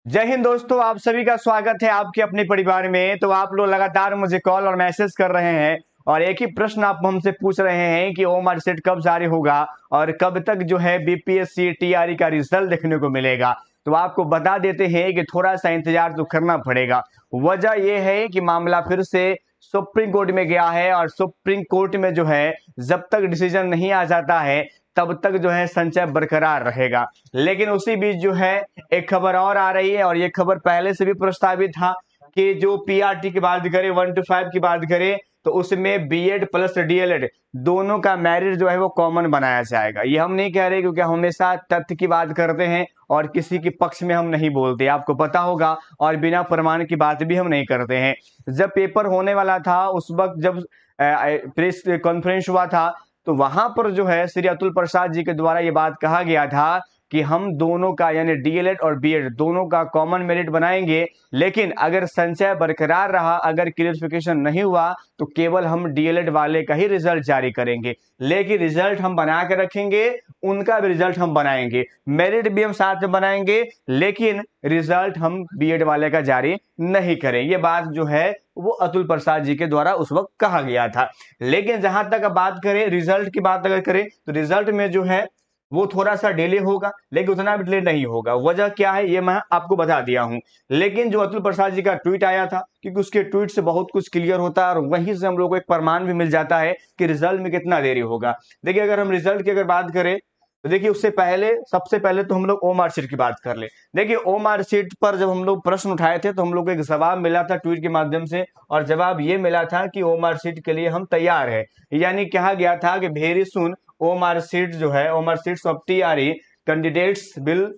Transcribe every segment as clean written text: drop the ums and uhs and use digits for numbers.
जय हिंद दोस्तों, आप सभी का स्वागत है आपके अपने परिवार में। तो आप लोग लगातार मुझे कॉल और मैसेज कर रहे हैं और एक ही प्रश्न आप हमसे पूछ रहे हैं कि ओमआर शीट कब जारी होगा और कब तक जो है बीपीएससी टीआरई का रिजल्ट देखने को मिलेगा। तो आपको बता देते हैं कि थोड़ा सा इंतजार तो करना पड़ेगा। वजह यह है कि मामला फिर से सुप्रीम कोर्ट में गया है और सुप्रीम कोर्ट में जो है जब तक डिसीजन नहीं आ जाता है तब तक जो है संशय बरकरार रहेगा। लेकिन उसी बीच जो है एक खबर और आ रही है और ये खबर पहले से भी प्रस्तावित था कि जो पीआरटी की बात करें 1 to 5 की बात करें तो उसमें बीएड प्लस डीएलएड दोनों का मैरिट जो है वो कॉमन बनाया जाएगा। ये हम नहीं कह रहे क्योंकि हमेशा तथ्य की बात करते हैं और किसी के पक्ष में हम नहीं बोलते, आपको पता होगा। और बिना प्रमाण की बात भी हम नहीं करते हैं। जब पेपर होने वाला था उस वक्त जब प्रेस कॉन्फ्रेंस हुआ था तो वहां पर जो है श्री अतुल प्रसाद जी के द्वारा ये बात कहा गया था कि हम दोनों का यानी डीएलएड और बीएड दोनों का कॉमन मेरिट बनाएंगे, लेकिन अगर संशय बरकरार रहा, अगर क्लियरिफिकेशन नहीं हुआ तो केवल हम डीएलएड वाले का ही रिजल्ट जारी करेंगे। लेकिन रिजल्ट हम बना के रखेंगे, उनका भी रिजल्ट हम बनाएंगे, मेरिट भी हम साथ में बनाएंगे, लेकिन रिजल्ट हम बीएड वाले का जारी नहीं करें। ये बात जो है वो अतुल प्रसाद जी के द्वारा उस वक्त कहा गया था। लेकिन जहां तक बात करें रिजल्ट की बात अगर करें तो रिजल्ट में जो है वो थोड़ा सा डिले होगा, लेकिन उतना भी डिले नहीं होगा। वजह क्या है ये मैं आपको बता दिया हूं। लेकिन जो अतुल प्रसाद जी का ट्वीट आया था, क्योंकि उसके ट्वीट से बहुत कुछ क्लियर होता है और वहीं से हम लोग को एक प्रमाण भी मिल जाता है कि रिजल्ट में कितना देरी होगा। देखिए अगर हम रिजल्ट की अगर बात करें तो देखिए उससे पहले सबसे पहले तो हम लोग ओमआर शीट की बात कर ले। देखिए ओमआर शीट पर जब हम लोग प्रश्न उठाए थे तो हम लोग को एक जवाब मिला था ट्वीट के माध्यम से और जवाब ये मिला था कि ओमआर शीट के लिए हम तैयार है। यानी कहा गया था कि वेरी सुन ओमआर शीट जो है OMR sheets of TRE candidates will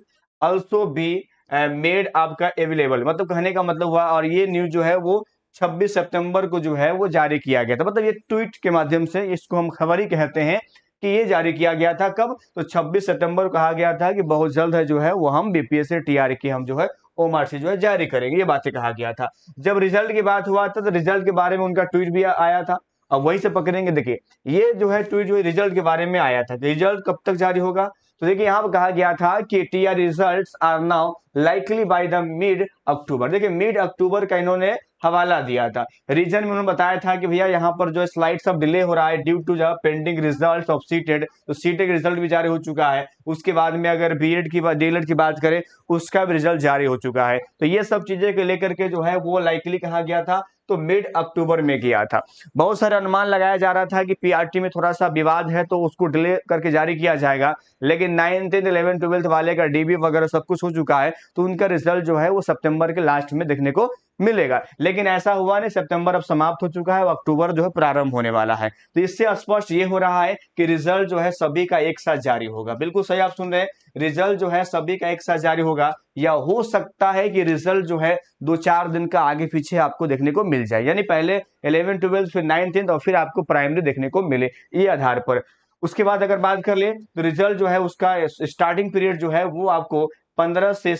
also be made आपका अवेलेबल। मतलब कहने का मतलब हुआ और ये न्यूज जो है वो 26 सितंबर को जो है वो जारी किया गया था। मतलब ये ट्वीट के माध्यम से इसको हम खबर ही कहते हैं कि ये जारी किया गया था। कब? तो 26 सितंबर को कहा गया था कि बहुत जल्द है जो है वो हम बीपीएससी टीआरई की हम जो है ओमआर शीट जो है जारी करेंगे। ये बातें कहा गया था। जब रिजल्ट की बात हुआ था तो रिजल्ट के बारे में उनका ट्वीट भी आया था। अब वहीं से पकड़ेंगे। देखिए ये जो है ट्वीट जो रिजल्ट के बारे में आया था, रिजल्ट कब तक जारी होगा तो देखिए यहाँ पर कहा गया था कि TR results are now likely by the mid October. देखिए मिड अक्टूबर का इन्होंने हवाला दिया था। रीजन में उन्होंने बताया था कि भैया यहाँ पर जो है स्लाइड सब डिले हो रहा है due to the pending results of CTET. तो सीटेड रिजल्ट भी जारी हो चुका है। उसके बाद में अगर बीएड की बात डीएलएड की बात करें उसका भी रिजल्ट जारी हो चुका है। तो ये सब चीजें को लेकर के जो है वो लाइकली कहा गया था, तो मिड अक्टूबर में किया था। बहुत सारे अनुमान लगाया जा रहा था कि पीआरटी में थोड़ा सा विवाद है तो उसको डिले करके जारी किया जाएगा। लेकिन 9th 10th 11th 12th वाले का डीबी वगैरह सब कुछ हो चुका है तो उनका रिजल्ट जो है वो सितंबर के लास्ट में देखने को मिलेगा। लेकिन ऐसा हुआ नहीं, सितंबर अब समाप्त हो चुका है, अक्टूबर जो है प्रारंभ होने वाला है। तो इससे स्पष्ट ये हो रहा है कि रिजल्ट जो है सभी का एक साथ जारी होगा। बिल्कुल सही आप सुन रहे हैं, रिजल्ट जो है सभी का एक साथ जारी होगा। या हो सकता है कि रिजल्ट जो है 2-4 दिन का आगे पीछे आपको देखने को मिल जाए, यानी पहले 11th 12th फिर 9th 10th और फिर आपको प्राइमरी देखने को मिले, ये आधार पर। उसके बाद अगर बात कर ले तो रिजल्ट जो है उसका स्टार्टिंग पीरियड जो है वो आपको 15 से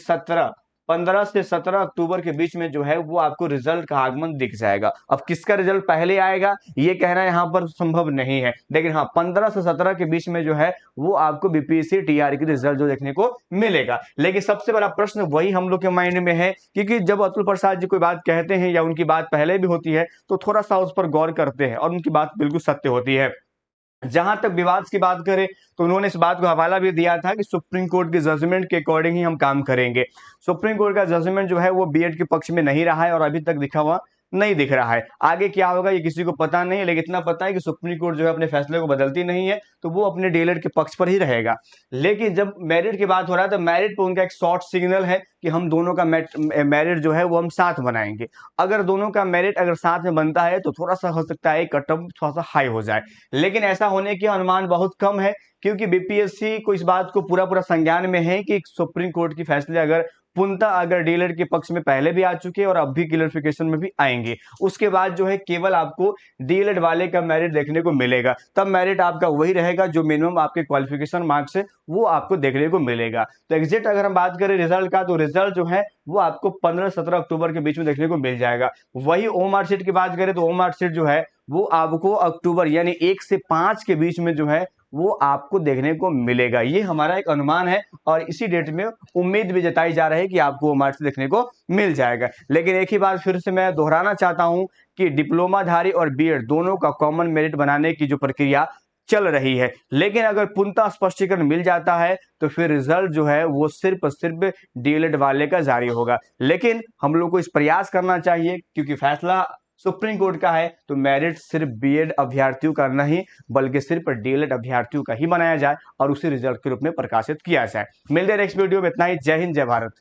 17 अक्टूबर के बीच में जो है वो आपको रिजल्ट का आगमन दिख जाएगा। अब किसका रिजल्ट पहले आएगा ये कहना यहाँ पर संभव नहीं है, लेकिन हाँ 15 से 17 के बीच में जो है वो आपको बीपीएससी टीआरई की रिजल्ट जो देखने को मिलेगा। लेकिन सबसे बड़ा प्रश्न वही हम लोग के माइंड में है, क्योंकि जब अतुल प्रसाद जी कोई बात कहते हैं या उनकी बात पहले भी होती है तो थोड़ा सा उस पर गौर करते हैं और उनकी बात बिल्कुल सत्य होती है। जहां तक विवाद की बात करें तो उन्होंने इस बात को हवाला भी दिया था कि सुप्रीम कोर्ट के जजमेंट के अकॉर्डिंग ही हम काम करेंगे। सुप्रीम कोर्ट का जजमेंट जो है वो बीएड के पक्ष में नहीं रहा है और अभी तक दिखा हुआ नहीं दिख रहा है। आगे क्या होगा ये किसी को पता नहीं है, लेकिन इतना पता है कि सुप्रीम कोर्ट जो है अपने फैसले को बदलती नहीं है तो वो अपने डीएलएड के पक्ष पर ही रहेगा। लेकिन जब मेरिट की बात हो रहा है तो मेरिट पर उनका एक शॉर्ट सिग्नल है कि हम दोनों का मेरिट जो है वो हम साथ बनाएंगे। अगर दोनों का मेरिट अगर साथ में बनता है तो थोड़ा सा हो सकता है कट ऑफ थोड़ा सा हाई हो जाए, लेकिन ऐसा होने के अनुमान बहुत कम है, क्योंकि बीपीएससी को इस बात को पूरा पूरा संज्ञान में है कि सुप्रीम कोर्ट की फैसले अगर पूर्णतः अगर डीएलएड के पक्ष में पहले भी आ चुके हैं और अब भी क्लियरिफिकेशन में भी आएंगे, उसके बाद जो है केवल आपको डीएलएड वाले का मेरिट देखने को मिलेगा। तब मेरिट आपका वही रहेगा जो मिनिमम आपके क्वालिफिकेशन मार्क्स है वो आपको देखने को मिलेगा। तो एग्जैक्ट अगर हम बात करें रिजल्ट का तो रिजल्ट जो है वो आपको 15-17 अक्टूबर के बीच में देखने को मिल जाएगा। वही ओमआर शीट की बात करें तो ओमआर शीट जो है वो आपको अक्टूबर यानी 1 से 5 के बीच में जो है वो आपको देखने को मिलेगा। ये हमारा एक अनुमान है और इसी डेट में उम्मीद भी जताई जा रही है कि आपको ओमार्कशीट देखने को मिल जाएगा। लेकिन एक ही बार फिर से मैं दोहराना चाहता हूं कि डिप्लोमाधारी और बीएड दोनों का कॉमन मेरिट बनाने की जो प्रक्रिया चल रही है, लेकिन अगर पूर्णतः स्पष्टीकरण मिल जाता है तो फिर रिजल्ट जो है वो सिर्फ डीएलएड वाले का जारी होगा। लेकिन हम लोग को इस प्रयास करना चाहिए, क्योंकि फैसला सुप्रीम कोर्ट का है, तो मेरिट सिर्फ बीएड अभ्यर्थियों का नहीं बल्कि सिर्फ डीएलएड अभ्यर्थियों का ही बनाया जाए और उसी रिजल्ट के रूप में प्रकाशित किया जाए। मिलते हैं नेक्स्ट वीडियो में, इतना ही। जय हिंद, जय भारत।